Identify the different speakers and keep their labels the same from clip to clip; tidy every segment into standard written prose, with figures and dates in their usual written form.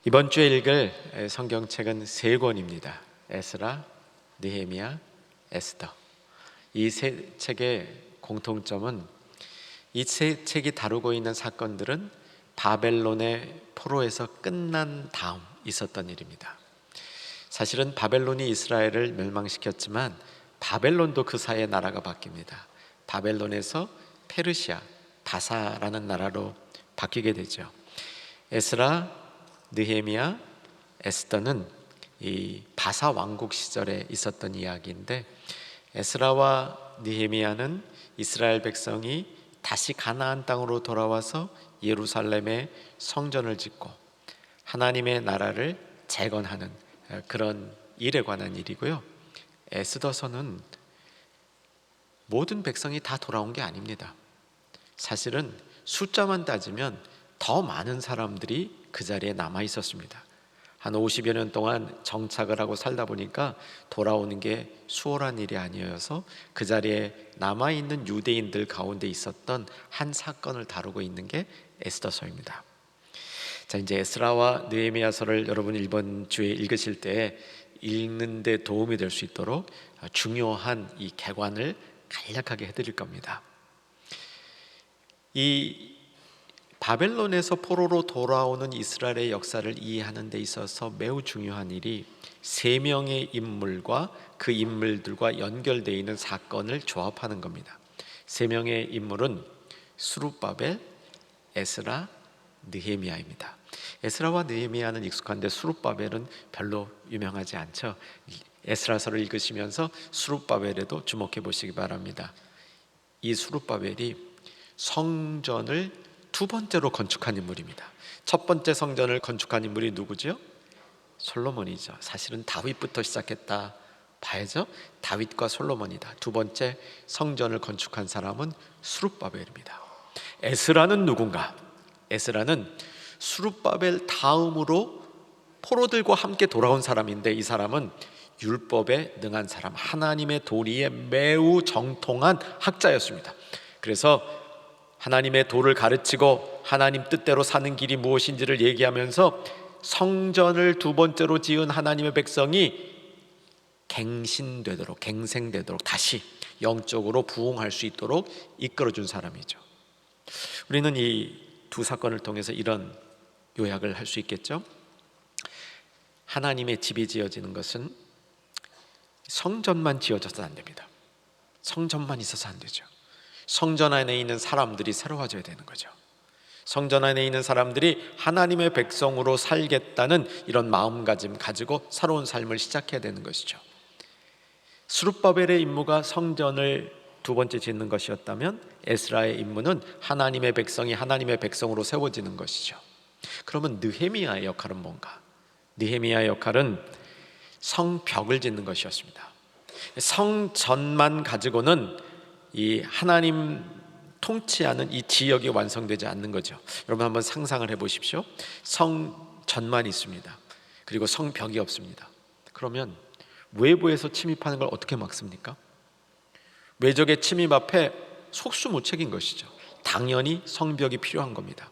Speaker 1: 이번 주에 읽을 성경책은 세 권입니다. 에스라, 느헤미야, 에스더. 이 세 책의 공통점은 이 세 책이 다루고 있는 사건들은 바벨론의 포로에서 끝난 다음 있었던 일입니다. 사실은 바벨론이 이스라엘을 멸망시켰지만 바벨론도 그 사이에 나라가 바뀝니다. 바벨론에서 페르시아, 바사라는 나라로 바뀌게 되죠. 에스라, 느헤미야, 에스더는 이 바사 왕국 시절에 있었던 이야기인데, 에스라와 느헤미야는 이스라엘 백성이 다시 가나안 땅으로 돌아와서 예루살렘에 성전을 짓고 하나님의 나라를 재건하는 그런 일에 관한 일이고요. 에스더서는 모든 백성이 다 돌아온 게 아닙니다. 사실은 숫자만 따지면 더 많은 사람들이 그 자리에 남아 있었습니다. 한 50여 년 동안 정착을 하고 살다 보니까 돌아오는 게 수월한 일이 아니어서 그 자리에 남아있는 유대인들 가운데 있었던 한 사건을 다루고 있는 게 에스더서입니다. 자, 이제 에스라와 느헤미야서를 여러분 이번 주에 읽으실 때 읽는 데 도움이 될 수 있도록 중요한 이 개관을 간략하게 해드릴 겁니다. 이 바벨론에서 포로로 돌아오는 이스라엘의 역사를 이해하는 데 있어서 매우 중요한 일이 세 명의 인물과 그 인물들과 연결되어 있는 사건을 조합하는 겁니다. 세 명의 인물은 스룹바벨, 에스라, 느헤미야입니다. 에스라와 느헤미야는 익숙한데 스룹바벨은 별로 유명하지 않죠. 에스라서를 읽으시면서 스룹바벨에도 주목해 보시기 바랍니다. 이 스룹바벨이 성전을 두 번째로 건축한 인물입니다. 첫 번째 성전을 건축한 인물이 누구죠? 솔로몬이죠. 사실은 다윗부터 시작했다 봐야죠. 다윗과 솔로몬이다. 두 번째 성전을 건축한 사람은 스룹바벨입니다. 에스라는 누군가? 에스라는 스룹바벨 다음으로 포로들과 함께 돌아온 사람인데, 이 사람은 율법에 능한 사람, 하나님의 도리에 매우 정통한 학자였습니다. 그래서 하나님의 도를 가르치고 하나님 뜻대로 사는 길이 무엇인지를 얘기하면서 성전을 두 번째로 지은 하나님의 백성이 갱생되도록 다시 영적으로 부흥할 수 있도록 이끌어준 사람이죠. 우리는 이 두 사건을 통해서 이런 요약을 할 수 있겠죠. 하나님의 집이 지어지는 것은 성전만 지어져서 안 됩니다. 성전만 있어서 안 되죠. 성전 안에 있는 사람들이 새로워져야 되는 거죠. 성전 안에 있는 사람들이 하나님의 백성으로 살겠다는 이런 마음가짐 가지고 새로운 삶을 시작해야 되는 것이죠. 스룹바벨의 임무가 성전을 두 번째 짓는 것이었다면 에스라의 임무는 하나님의 백성이 하나님의 백성으로 세워지는 것이죠. 그러면 느헤미야의 역할은 뭔가? 느헤미야의 역할은 성벽을 짓는 것이었습니다. 성전만 가지고는 이 하나님 통치하는 이 지역이 완성되지 않는 거죠. 여러분 한번 상상을 해보십시오. 성전만 있습니다. 그리고 성벽이 없습니다. 그러면 외부에서 침입하는 걸 어떻게 막습니까? 외적의 침입 앞에 속수무책인 것이죠. 당연히 성벽이 필요한 겁니다.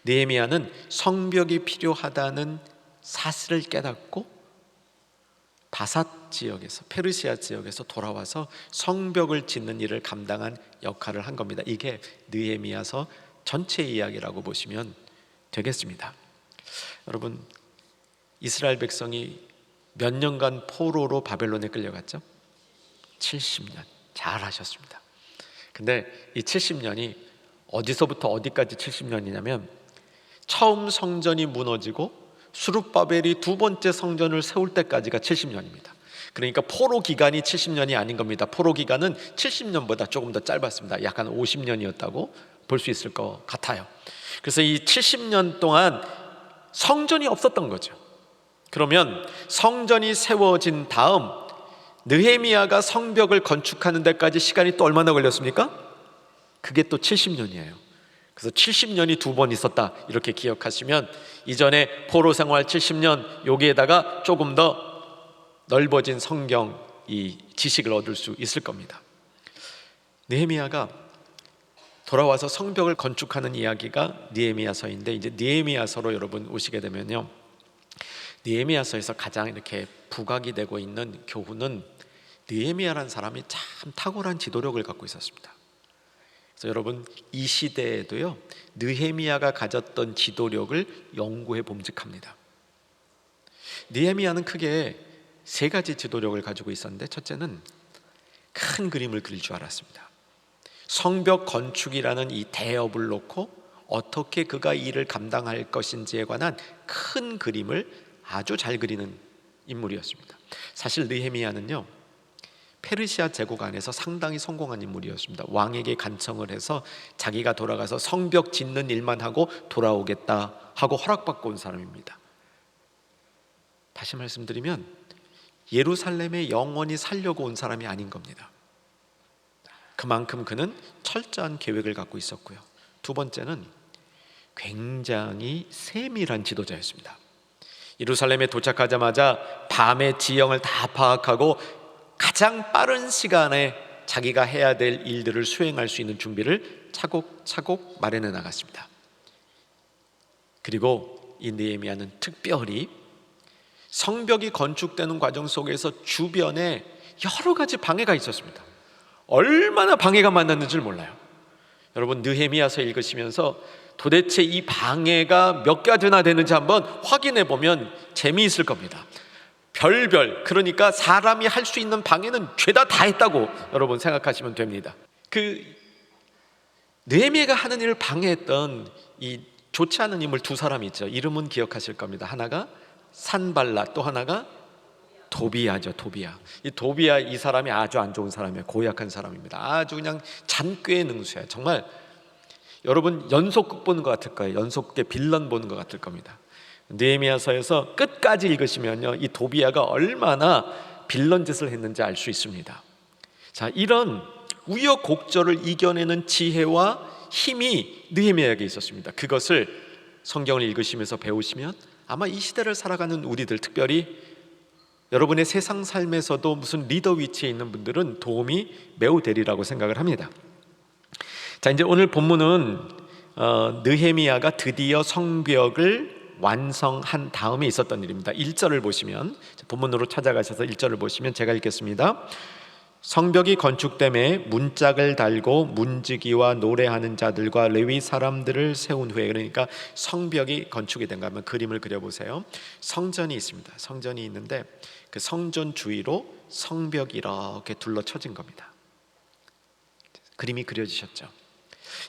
Speaker 1: 느헤미야는 성벽이 필요하다는 사실을 깨닫고 바삿 지역에서, 페르시아 지역에서 돌아와서 성벽을 짓는 일을 감당한 역할을 한 겁니다. 이게 느헤미야서 전체 이야기라고 보시면 되겠습니다. 여러분, 이스라엘 백성이 몇 년간 포로로 바벨론에 끌려갔죠? 70년. 잘 하셨습니다. 근데 이 70년이 어디서부터 어디까지 70년이냐면 처음 성전이 무너지고 스룹바벨이 두 번째 성전을 세울 때까지가 70년입니다. 그러니까 포로 기간이 70년이 아닌 겁니다. 포로 기간은 70년보다 조금 더 짧았습니다. 약간 50년이었다고 볼 수 있을 것 같아요. 그래서 이 70년 동안 성전이 없었던 거죠. 그러면 성전이 세워진 다음 느헤미야가 성벽을 건축하는 데까지 시간이 또 얼마나 걸렸습니까? 그게 또 70년이에요. 그래서 70년이 두 번 있었다 이렇게 기억하시면 이전에 포로 생활 70년 여기에다가 조금 더 넓어진 성경 이 지식을 얻을 수 있을 겁니다. 느헤미야가 돌아와서 성벽을 건축하는 이야기가 느헤미야서인데, 이제 느헤미야서로 여러분 오시게 되면요, 느헤미야서에서 가장 이렇게 부각이 되고 있는 교훈은 느헤미야라는 사람이 참 탁월한 지도력을 갖고 있었습니다. 그래서 여러분, 이 시대에도요, 느헤미야가 가졌던 지도력을 연구해 봄직합니다. 느헤미야는 크게 세 가지 지도력을 가지고 있었는데, 첫째는 큰 그림을 그릴 줄 알았습니다. 성벽 건축이라는 이 대업을 놓고 어떻게 그가 이 일을 감당할 것인지에 관한 큰 그림을 아주 잘 그리는 인물이었습니다. 사실 느헤미야는요, 페르시아 제국 안에서 상당히 성공한 인물이었습니다. 왕에게 간청을 해서 자기가 돌아가서 성벽 짓는 일만 하고 돌아오겠다 하고 허락받고 온 사람입니다. 다시 말씀드리면 예루살렘에 영원히 살려고 온 사람이 아닌 겁니다. 그만큼 그는 철저한 계획을 갖고 있었고요. 두 번째는 굉장히 세밀한 지도자였습니다. 예루살렘에 도착하자마자 밤의 지형을 다 파악하고 가장 빠른 시간에 자기가 해야 될 일들을 수행할 수 있는 준비를 차곡차곡 마련해 나갔습니다. 그리고 이 느헤미야는 특별히 성벽이 건축되는 과정 속에서 주변에 여러 가지 방해가 있었습니다. 얼마나 방해가 많았는지를 몰라요. 여러분, 느헤미야서 읽으시면서 도대체 이 방해가 몇 가지나 되는지 한번 확인해 보면 재미있을 겁니다. 그러니까 사람이 할 수 있는 방해는 죄다 다 했다고 여러분 생각하시면 됩니다. 느헤미야가 하는 일을 방해했던 이 좋지 않은 인물 두 사람이 있죠. 이름은 기억하실 겁니다. 하나가 산발랏, 또 하나가 도비야죠. 이 도비야, 이 사람이 아주 안 좋은 사람이에요. 고약한 사람입니다. 아주 그냥 잔꾀의 능수예요. 정말 여러분 연속극 보는 것 같을 거예요. 연속극의 빌런 보는 것 같을 겁니다. 느헤미야서에서 끝까지 읽으시면요, 이 도비야가 얼마나 빌런 짓을 했는지 알 수 있습니다. 자, 이런 우여곡절을 이겨내는 지혜와 힘이 느헤미야에게 있었습니다. 그것을 성경을 읽으시면서 배우시면 아마 이 시대를 살아가는 우리들, 특별히 여러분의 세상 삶에서도 무슨 리더 위치에 있는 분들은 도움이 매우 되리라고 생각을 합니다. 자, 이제 오늘 본문은 느헤미야가 드디어 성벽을 완성한 다음에 있었던 일입니다. 1절을 보시면, 본문으로 찾아가셔서 1절을 보시면 제가 읽겠습니다. 성벽이 건축됨에 문짝을 달고 문지기와 노래하는 자들과 레위 사람들을 세운 후에, 그러니까 성벽이 건축이 된가 하면 그림을 그려보세요. 성전이 있습니다. 성전이 있는데 그 성전 주위로 성벽이 이렇게 둘러쳐진 겁니다. 그림이 그려지셨죠?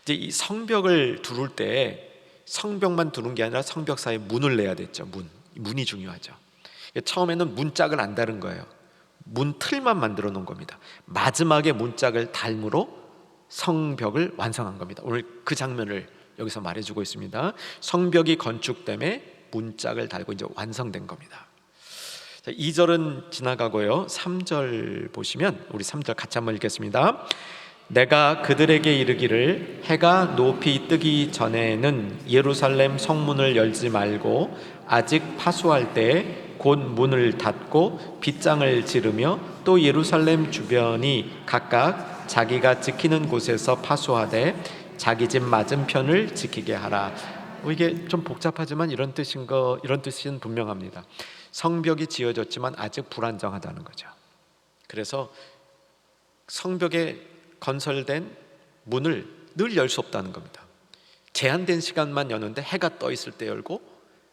Speaker 1: 이제 이 성벽을 두를 때 성벽만 두는 게 아니라 성벽 사이에 문을 내야 됐죠. 문이 중요하죠. 처음에는 문짝을 안 다른 거예요. 문 틀만 만들어 놓은 겁니다. 마지막에 문짝을 달므로 성벽을 완성한 겁니다. 오늘 그 장면을 여기서 말해주고 있습니다. 성벽이 건축됨에 문짝을 달고 이제 완성된 겁니다. 2절은 지나가고요, 3절 보시면, 우리 3절 같이 한번 읽겠습니다. 내가 그들에게 이르기를 해가 높이 뜨기 전에는 예루살렘 성문을 열지 말고 아직 파수할 때에 곧 문을 닫고 빗장을 지르며 또 예루살렘 주변이 각각 자기가 지키는 곳에서 파수하되 자기 집 맞은편을 지키게 하라. 이게 좀 복잡하지만 이런 뜻은 분명합니다. 성벽이 지어졌지만 아직 불안정하다는 거죠. 그래서 성벽에 건설된 문을 늘 열 수 없다는 겁니다. 제한된 시간만 여는데 해가 떠 있을 때 열고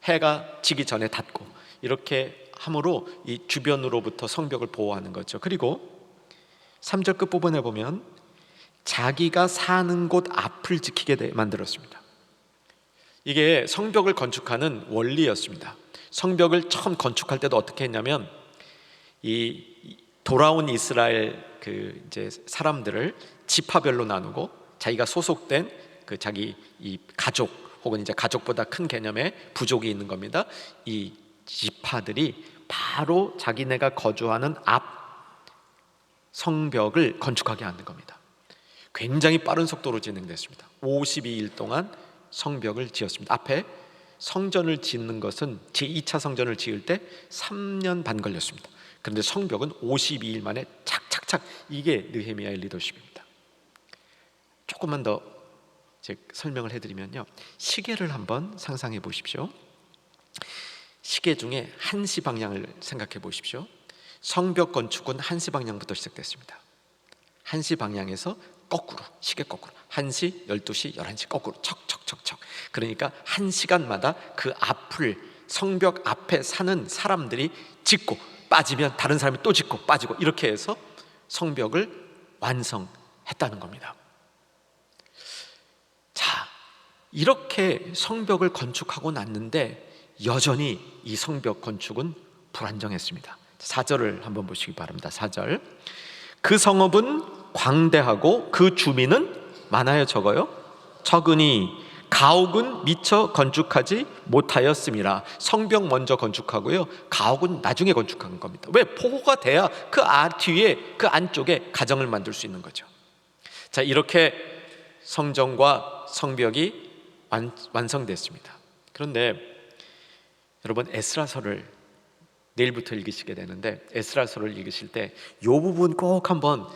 Speaker 1: 해가 지기 전에 닫고, 이렇게 함으로 이 주변으로부터 성벽을 보호하는 거죠. 그리고 3절 끝부분에 보면 자기가 사는 곳 앞을 지키게 만들었습니다. 이게 성벽을 건축하는 원리였습니다. 성벽을 처음 건축할 때도 어떻게 했냐면, 이 돌아온 이스라엘 이제 사람들을 지파별로 나누고 자기가 소속된 자기 이 가족, 혹은 이제 가족보다 큰 개념의 부족이 있는 겁니다. 이 지파들이 바로 자기네가 거주하는 앞 성벽을 건축하게 하는 겁니다. 굉장히 빠른 속도로 진행됐습니다. 52일 동안 성벽을 지었습니다. 앞에 성전을 짓는 것은 제2차 성전을 지을 때 3년 반 걸렸습니다. 그런데 성벽은 52일 만에 착착착, 이게 느헤미야의 리더십입니다. 조금만 더 설명을 해드리면요, 시계를 한번 상상해 보십시오. 시계 중에 한시 방향을 생각해 보십시오. 성벽 건축은 한시 방향부터 시작됐습니다. 한시 방향에서 거꾸로, 시계 거꾸로 1시, 12시, 11시 거꾸로 척척척척. 그러니까 1시간마다 그 앞을, 성벽 앞에 사는 사람들이 짓고 빠지면 다른 사람이 또 짓고 빠지고, 이렇게 해서 성벽을 완성했다는 겁니다. 자, 이렇게 성벽을 건축하고 났는데 여전히 이 성벽 건축은 불안정했습니다. 4절을 한번 보시기 바랍니다. 4절. 그 성읍은 광대하고 그 주민은 많아요, 적어요? 적으니 가옥은 미처 건축하지 못하였음이라. 성벽 먼저 건축하고요, 가옥은 나중에 건축한 겁니다. 왜? 포호가 돼야 그 뒤에, 그 안쪽에 가정을 만들 수 있는 거죠. 자, 이렇게 성전과 성벽이 완성됐습니다. 그런데 여러분, 에스라서를 내일부터 읽으시게 되는데, 에스라서를 읽으실 때 이 부분 꼭 한번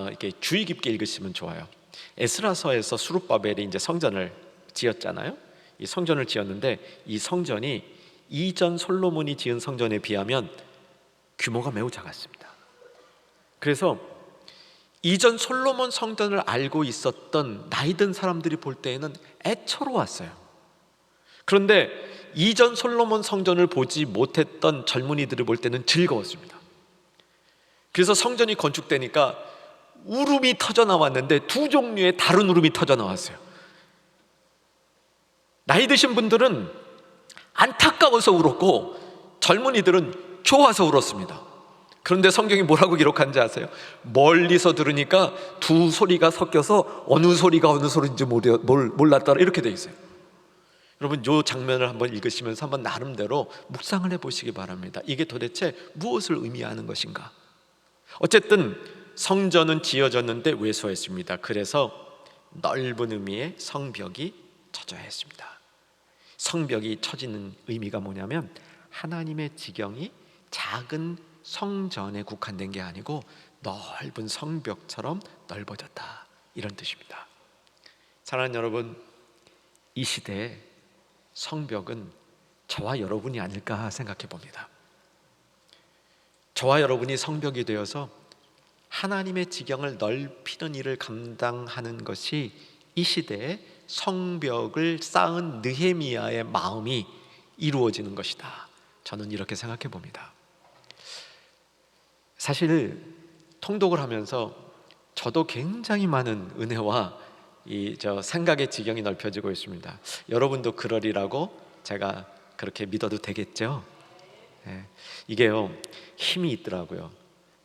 Speaker 1: 이렇게 주의 깊게 읽으시면 좋아요. 에스라서에서 수룹바벨이 이제 성전을 지었잖아요. 이 성전을 지었는데 이 성전이 이전 솔로몬이 지은 성전에 비하면 규모가 매우 작았습니다. 그래서 이전 솔로몬 성전을 알고 있었던 나이 든 사람들이 볼 때에는 애처로웠어요. 그런데 이전 솔로몬 성전을 보지 못했던 젊은이들이 볼 때는 즐거웠습니다. 그래서 성전이 건축되니까 울음이 터져 나왔는데 두 종류의 다른 울음이 터져 나왔어요. 나이 드신 분들은 안타까워서 울었고 젊은이들은 좋아서 울었습니다. 그런데 성경이 뭐라고 기록한지 아세요? 멀리서 들으니까 두 소리가 섞여서 어느 소리가 어느 소리인지 몰랐더라, 이렇게 돼 있어요. 여러분, 이 장면을 한번 읽으시면서 한번 나름대로 묵상을 해보시기 바랍니다. 이게 도대체 무엇을 의미하는 것인가? 어쨌든 성전은 지어졌는데 왜소했습니다. 그래서 넓은 의미의 성벽이 쳐져야 했습니다. 성벽이 쳐지는 의미가 뭐냐면 하나님의 지경이 작은 성전에 국한된 게 아니고 넓은 성벽처럼 넓어졌다, 이런 뜻입니다. 사랑하는 여러분, 이 시대에 성벽은 저와 여러분이 아닐까 생각해 봅니다. 저와 여러분이 성벽이 되어서 하나님의 지경을 넓히는 일을 감당하는 것이 이 시대에 성벽을 쌓은 느헤미야의 마음이 이루어지는 것이다, 저는 이렇게 생각해 봅니다. 사실 통독을 하면서 저도 굉장히 많은 은혜와 생각의 지경이 넓혀지고 있습니다. 여러분도 그러리라고 제가 그렇게 믿어도 되겠죠? 네. 이게요, 힘이 있더라고요.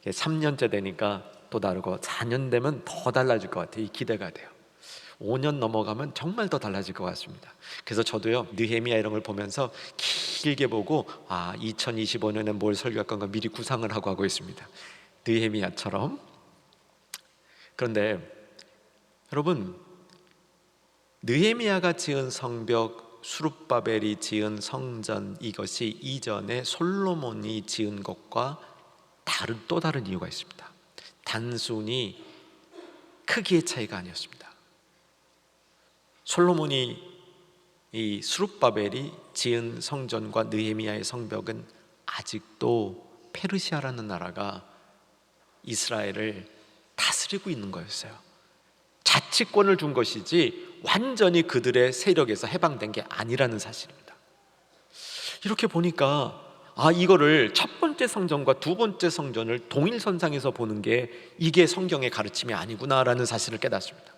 Speaker 1: 3년째 되니까 또 다르고 4년 되면 더 달라질 것 같아요. 이 기대가 돼요. 5년 넘어가면 정말 더 달라질 것 같습니다. 그래서 저도요, 느헤미야 이런 걸 보면서 길게 보고 2025년에 뭘 설교할 건가 미리 구상을 하고 있습니다. 느헤미야처럼. 그런데 여러분, 느헤미야가 지은 성벽, 수룹바벨이 지은 성전, 이것이 이전에 솔로몬이 지은 것과 또 다른 이유가 있습니다. 단순히 크기의 차이가 아니었습니다. 솔로몬이, 이 수룹바벨이 지은 성전과 느헤미야의 성벽은 아직도 페르시아라는 나라가 이스라엘을 다스리고 있는 거였어요. 자치권을 준 것이지 완전히 그들의 세력에서 해방된 게 아니라는 사실입니다. 이렇게 보니까 이거를 첫 번째 성전과 두 번째 성전을 동일선상에서 보는 게 이게 성경의 가르침이 아니구나라는 사실을 깨닫습니다.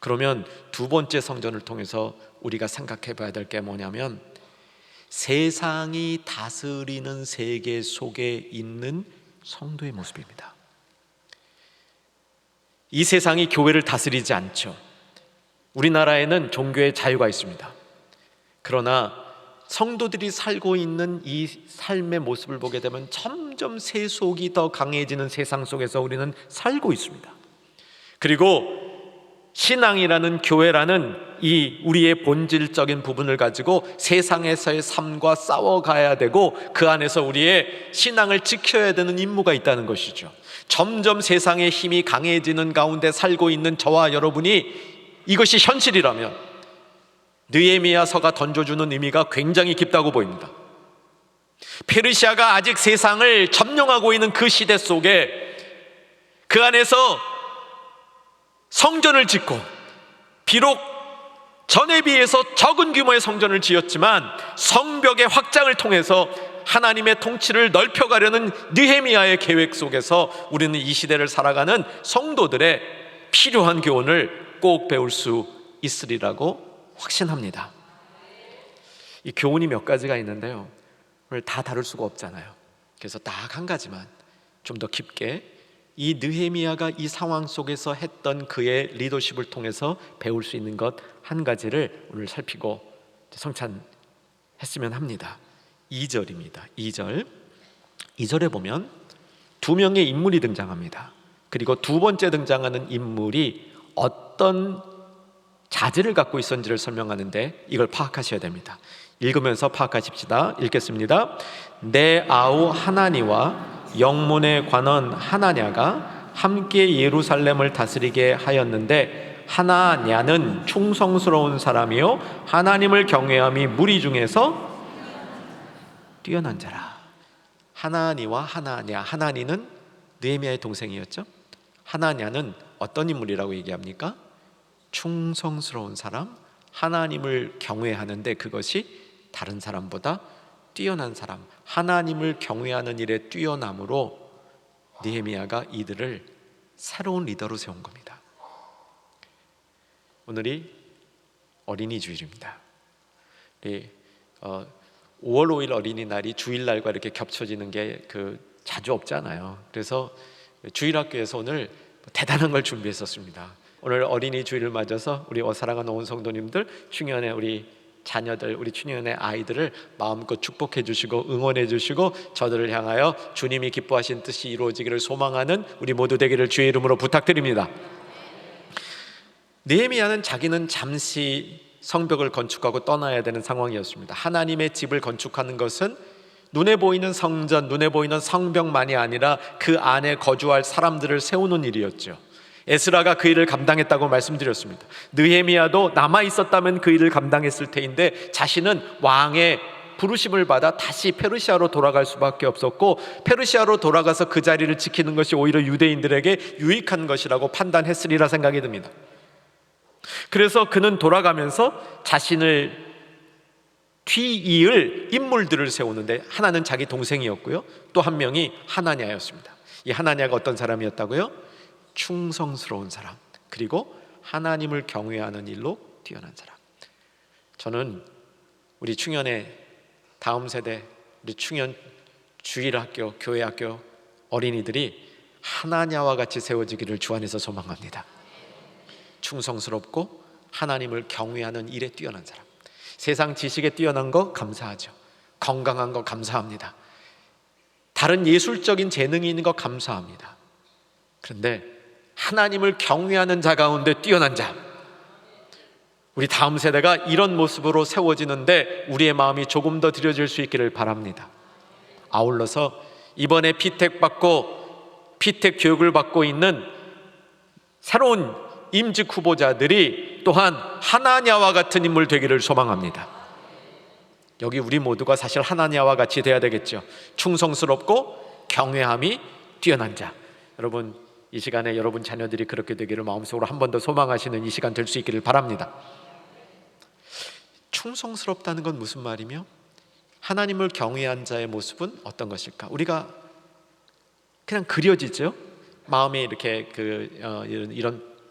Speaker 1: 그러면 두 번째 성전을 통해서 우리가 생각해 봐야 될 게 뭐냐면, 세상이 다스리는 세계 속에 있는 성도의 모습입니다. 이 세상이 교회를 다스리지 않죠. 우리나라에는 종교의 자유가 있습니다. 그러나 성도들이 살고 있는 이 삶의 모습을 보게 되면 점점 세속이 더 강해지는 세상 속에서 우리는 살고 있습니다. 그리고 신앙이라는, 교회라는 이 우리의 본질적인 부분을 가지고 세상에서의 삶과 싸워가야 되고 그 안에서 우리의 신앙을 지켜야 되는 임무가 있다는 것이죠. 점점 세상의 힘이 강해지는 가운데 살고 있는 저와 여러분이 이것이 현실이라면 느헤미야서가 던져주는 의미가 굉장히 깊다고 보입니다. 페르시아가 아직 세상을 점령하고 있는 그 시대 속에 그 안에서 성전을 짓고, 비록 전에 비해서 적은 규모의 성전을 지었지만 성벽의 확장을 통해서 하나님의 통치를 넓혀가려는 느헤미야의 계획 속에서 우리는 이 시대를 살아가는 성도들의 필요한 교훈을 꼭 배울 수 있으리라고 확신합니다. 이 교훈이 몇 가지가 있는데요, 오늘 다 다룰 수가 없잖아요. 그래서 딱 한 가지만 좀 더 깊게, 이 느헤미야가 이 상황 속에서 했던 그의 리더십을 통해서 배울 수 있는 것 한 가지를 오늘 살피고 성찬했으면 합니다. 2절입니다. 2절에 보면 두 명의 인물이 등장합니다. 그리고 두 번째 등장하는 인물이 어떤 자질을 갖고 있었는지를 설명하는데 이걸 파악하셔야 됩니다. 읽으면서 파악하십시다. 읽겠습니다. 내 아우 하나니와 영문의 관원 하나냐가 함께 예루살렘을 다스리게 하였는데, 하나냐는 충성스러운 사람이요 하나님을 경외함이 무리 중에서 뛰어난 자라. 하나니와 하나냐, 하나니는 느헤미야의 동생이었죠. 하나냐는 어떤 인물이라고 얘기합니까? 충성스러운 사람, 하나님을 경외하는데 그것이 다른 사람보다 뛰어난 사람, 하나님을 경외하는 일에 뛰어남으로 느헤미야가 이들을 새로운 리더로 세운 겁니다. 오늘이 어린이 주일입니다. 5월 5일 어린이날이 주일날과 이렇게 겹쳐지는 게 자주 없잖아요. 그래서 주일학교에서 오늘 대단한 걸 준비했었습니다. 오늘 어린이 주일을 맞아서 우리 사랑하는 온 성도님들, 충현의 우리 자녀들, 우리 충현의 아이들을 마음껏 축복해 주시고 응원해 주시고 저들을 향하여 주님이 기뻐하신 뜻이 이루어지기를 소망하는 우리 모두 되기를 주의 이름으로 부탁드립니다. 느헤미야는 자기는 잠시 성벽을 건축하고 떠나야 되는 상황이었습니다. 하나님의 집을 건축하는 것은 눈에 보이는 성전, 눈에 보이는 성벽만이 아니라 그 안에 거주할 사람들을 세우는 일이었죠. 에스라가 그 일을 감당했다고 말씀드렸습니다. 느헤미야도 남아 있었다면 그 일을 감당했을 테인데 자신은 왕의 부르심을 받아 다시 페르시아로 돌아갈 수밖에 없었고, 페르시아로 돌아가서 그 자리를 지키는 것이 오히려 유대인들에게 유익한 것이라고 판단했으리라 생각이 듭니다. 그래서 그는 돌아가면서 자신을 뒤이을 인물들을 세우는데, 하나는 자기 동생이었고요, 또 한 명이 하나냐였습니다. 이 하나냐가 어떤 사람이었다고요? 충성스러운 사람, 그리고 하나님을 경외하는 일로 뛰어난 사람. 저는 우리 충현의 다음 세대, 우리 충현 주일학교, 교회학교 어린이들이 하나냐와 같이 세워지기를 주 안에서 소망합니다. 충성스럽고 하나님을 경외하는 일에 뛰어난 사람. 세상 지식에 뛰어난 거 감사하죠. 건강한 거 감사합니다. 다른 예술적인 재능이 있는 거 감사합니다. 그런데 하나님을 경외하는 자 가운데 뛰어난 자, 우리 다음 세대가 이런 모습으로 세워지는데 우리의 마음이 조금 더 들여질 수 있기를 바랍니다. 아울러서 이번에 피택 교육을 받고 있는 새로운 임직 후보자들이 또한 하나냐와 같은 인물 되기를 소망합니다. 여기 우리 모두가 사실 하나냐와 같이 돼야 되겠죠. 충성스럽고 경외함이 뛰어난 자. 여러분, 이 시간에 여러분 자녀들이 그렇게 되기를 마음속으로 한 번 더 소망하시는 이 시간 될 수 있기를 바랍니다. 충성스럽다는 건 무슨 말이며, 하나님을 경외한 자의 모습은 어떤 것일까? 우리가 그냥 그려지죠. 마음에 이렇게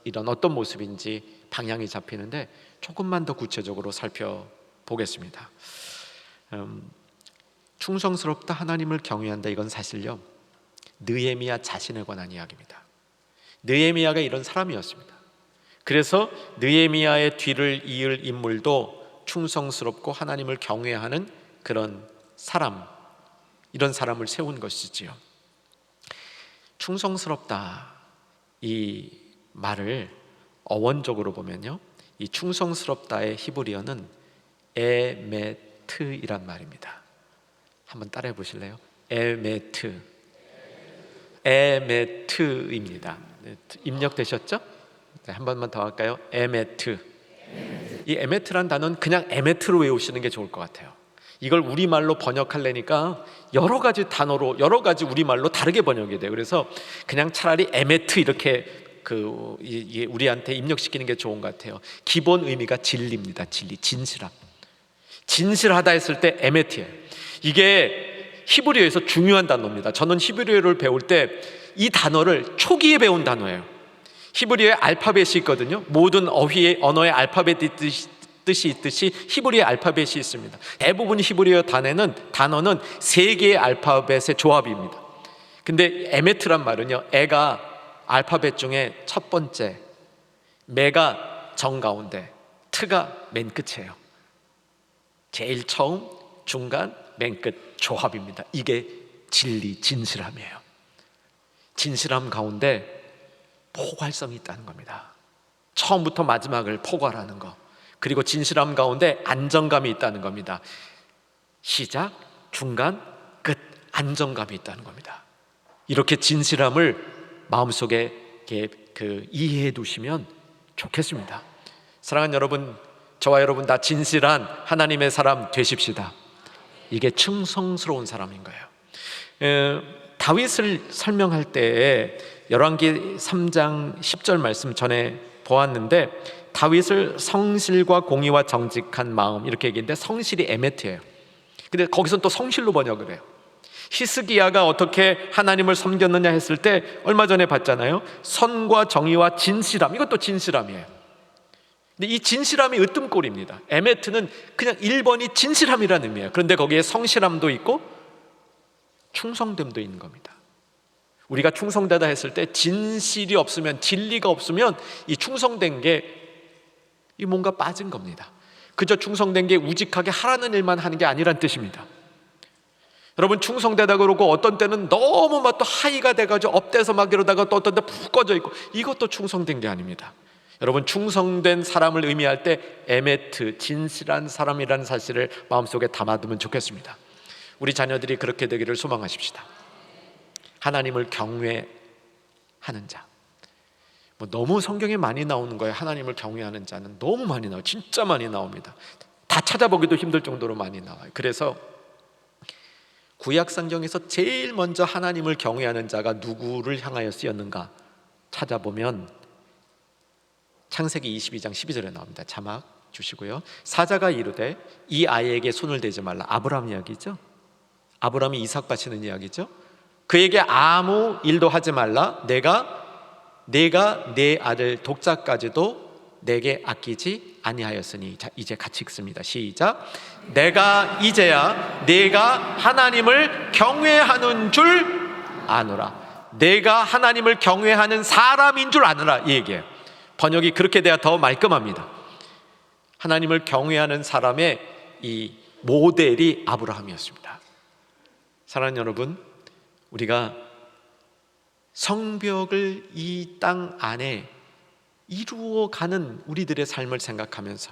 Speaker 1: 이런 어떤 모습인지 방향이 잡히는데 조금만 더 구체적으로 살펴보겠습니다. 충성스럽다, 하나님을 경외한다, 이건 사실요 느헤미야 자신에 관한 이야기입니다. 느헤미야가 이런 사람이었습니다. 그래서 느헤미야의 뒤를 이을 인물도 충성스럽고 하나님을 경외하는 그런 사람, 이런 사람을 세운 것이지요. 충성스럽다, 이 말을 어원적으로 보면요, 이 충성스럽다의 히브리어는 에메트이란 말입니다. 한번 따라해 보실래요? 에메트입니다. 입력되셨죠? 네, 한 번만 더 할까요? 에메트. 이 에메트란 단어는 그냥 에메트로 외우시는 게 좋을 것 같아요. 이걸 우리말로 번역하려니까 여러 가지 단어로 여러 가지 우리말로 다르게 번역이 돼요. 그래서 그냥 차라리 에메트 이렇게 우리한테 입력시키는 게 좋은 것 같아요. 기본 의미가 진리입니다. 진리, 진실함. 진실하다 했을 때 에메트예요. 이게 히브리어에서 중요한 단어입니다. 저는 히브리어를 배울 때 이 단어를 초기에 배운 단어예요. 히브리어에 알파벳이 있거든요. 모든 언어의 알파벳 뜻이 있듯이 히브리어 알파벳이 있습니다. 대부분 히브리어 단어는 세 개의 알파벳의 조합입니다. 근데 에메트란 말은요, 에가 알파벳 중에 첫 번째, 메가 정가운데, 트가 맨 끝이에요. 제일 처음, 중간, 맨 끝 조합입니다. 이게 진리, 진실함이에요. 진실함 가운데 포괄성이 있다는 겁니다. 처음부터 마지막을 포괄하는 거. 그리고 진실함 가운데 안정감이 있다는 겁니다. 시작, 중간, 끝, 안정감이 있다는 겁니다. 이렇게 진실함을 마음속에 이해해 두시면 좋겠습니다. 사랑하는 여러분, 저와 여러분 다 진실한 하나님의 사람 되십시다. 이게 충성스러운 사람인 거예요. 다윗을 설명할 때에 열왕기 3장 10절 말씀 전에 보았는데, 다윗을 성실과 공의와 정직한 마음 이렇게 얘기했는데, 성실이 에메트예요. 근데 거기서는 또 성실로 번역을 해요. 히스기야가 어떻게 하나님을 섬겼느냐 했을 때 얼마 전에 봤잖아요. 선과 정의와 진실함, 이것도 진실함이에요. 근데 이 진실함이 으뜸꼴입니다. 에메트는 그냥 1번이 진실함이라는 의미예요. 그런데 거기에 성실함도 있고 충성됨도 있는 겁니다. 우리가 충성되다 했을 때 진실이 없으면, 진리가 없으면 이 충성된 게 뭔가 빠진 겁니다. 그저 충성된 게 우직하게 하라는 일만 하는 게 아니란 뜻입니다. 여러분, 충성되다 그러고 어떤 때는 너무 막 또 하이가 돼가지고 업돼서 막 이러다가 또 어떤 때 푹 꺼져 있고, 이것도 충성된 게 아닙니다. 여러분, 충성된 사람을 의미할 때 에메트, 진실한 사람이라는 사실을 마음속에 담아두면 좋겠습니다. 우리 자녀들이 그렇게 되기를 소망하십시다. 하나님을 경외하는 자. 너무 성경에 많이 나오는 거예요. 하나님을 경외하는 자는 너무 많이 나와요. 진짜 많이 나옵니다. 다 찾아보기도 힘들 정도로 많이 나와요. 그래서 구약 성경에서 제일 먼저 하나님을 경외하는 자가 누구를 향하여 쓰였는가 찾아보면 창세기 22장 12절에 나옵니다. 자막 주시고요. 사자가 이르되 이 아이에게 손을 대지 말라. 아브라함 이야기죠. 아브라함이 이삭 바치는 이야기죠. 그에게 아무 일도 하지 말라. 내가 내 아들 독자까지도 내게 아끼지 아니하였으니. 자, 이제 같이 읽습니다. 시작. 내가 이제야 내가 하나님을 경외하는 줄 아노라. 내가 하나님을 경외하는 사람인 줄 아노라, 이 얘기예요. 번역이 그렇게 돼야 더 말끔합니다. 하나님을 경외하는 사람의 이 모델이 아브라함이었습니다. 사랑하는 여러분, 우리가 성벽을 이 땅 안에 이루어가는 우리들의 삶을 생각하면서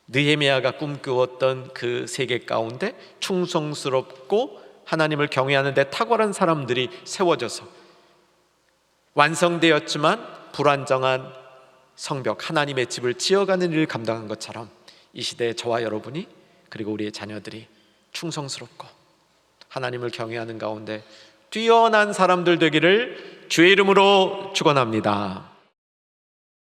Speaker 1: 느헤미야가 꿈꾸었던 그 세계 가운데 충성스럽고 하나님을 경외하는 데 탁월한 사람들이 세워져서 완성되었지만 불안정한 성벽, 하나님의 집을 지어가는 일을 감당한 것처럼 이 시대에 저와 여러분이, 그리고 우리의 자녀들이 충성스럽고 하나님을 경외하는 가운데 뛰어난 사람들 되기를 주의 이름으로 축원합니다.